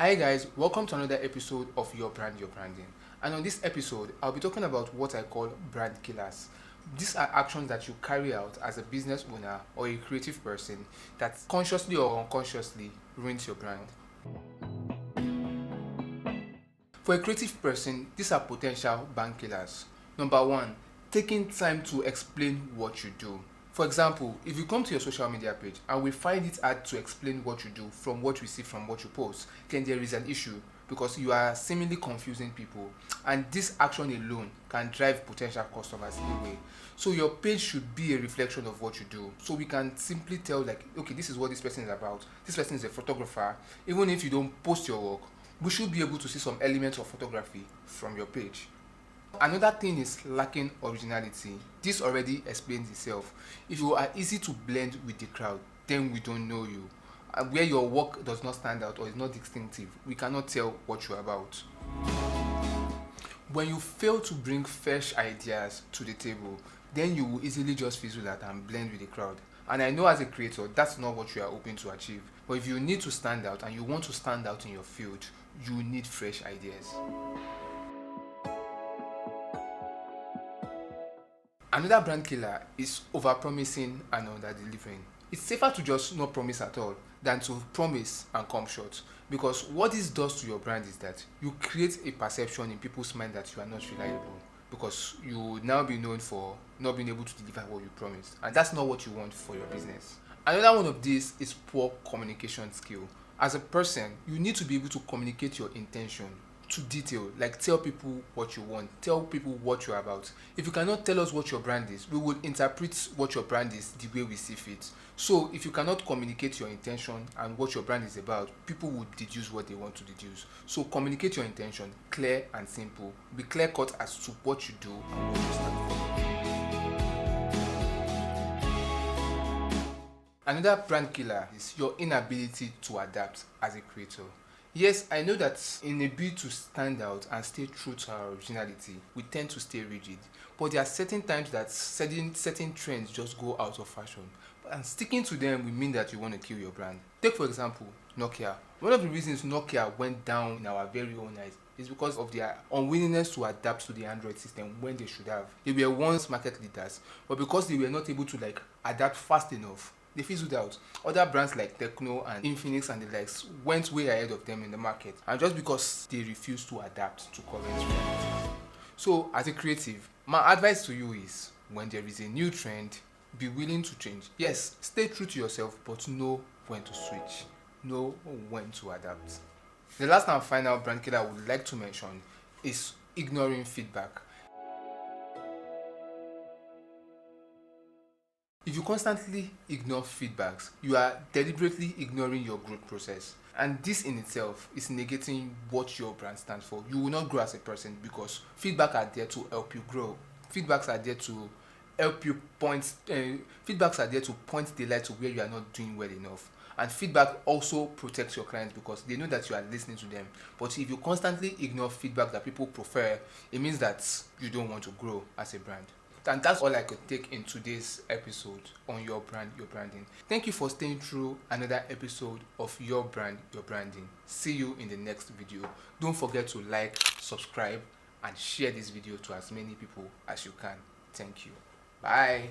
Hi guys, welcome to another episode of Your Brand, Your Branding. And on this episode, I'll be talking about what I call brand killers. These are actions that you carry out as a business owner or a creative person that consciously or unconsciously ruins your brand. For a creative person, these are potential brand killers. Number one, taking time to explain what you do. For example, if you come to your social media page and we find it hard to explain what you do from what we see from what you post, then there is an issue because you are seemingly confusing people, and this action alone can drive potential customers away. So your page should be a reflection of what you do. So we can simply tell like, okay, this is what this person is about. This person is a photographer. Even if you don't post your work, we should be able to see some elements of photography from your page. Another thing is lacking originality. This already explains itself. If you are easy to blend with the crowd, then we don't know you. And where your work does not stand out or is not distinctive, we cannot tell what you're about. When you fail to bring fresh ideas to the table, then you will easily just fizzle out and blend with the crowd. And I know as a creator, that's not what you are hoping to achieve. But if you need to stand out and you want to stand out in your field, you need fresh ideas. Another brand killer is overpromising and under-delivering. It's safer to just not promise at all than to promise and come short, because what this does to your brand is that you create a perception in people's mind that you are not reliable, because you will now be known for not being able to deliver what you promised, and that's not what you want for your business. Another one of these is poor communication skill. As a person, you need to be able to communicate your intention to detail, like tell people what you want, tell people what you're about. If you cannot tell us what your brand is, we will interpret what your brand is the way we see fit. So if you cannot communicate your intention and what your brand is about, people will deduce what they want to deduce. So communicate your intention, clear and simple. Be clear cut as to what you do and what you stand for. Another brand killer is your inability to adapt as a creator. Yes, I know that in a bid to stand out and stay true to our originality, we tend to stay rigid. But there are certain times that certain trends just go out of fashion. And sticking to them will mean that you want to kill your brand. Take for example, Nokia. One of the reasons Nokia went down in our very own eyes is because of their unwillingness to adapt to the Android system when they should have. They were once market leaders, but because they were not able to adapt fast enough, they fizzled out. Other brands like Tecno and Infinix and the likes went way ahead of them in the market, and just because they refused to adapt to current reality. So as a creative, my advice to you is, when there is a new trend, be willing to change. Yes, stay true to yourself, but know when to switch. Know when to adapt. The last and final brand killer I would like to mention is ignoring feedback. If you constantly ignore feedbacks, you are deliberately ignoring your growth process. And this in itself is negating what your brand stands for. You will not grow as a person because feedback are there to help you grow. Feedbacks are there to help you feedbacks are there to point the light to where you are not doing well enough. And feedback also protects your clients because they know that you are listening to them. But if you constantly ignore feedback that people prefer, it means that you don't want to grow as a brand. And that's all I could take in today's episode on Your Brand, Your Branding. Thank you for staying through another episode of Your Brand, Your Branding. See you in the next video. Don't forget to like, subscribe, and share this video to as many people as you can. Thank you. Bye.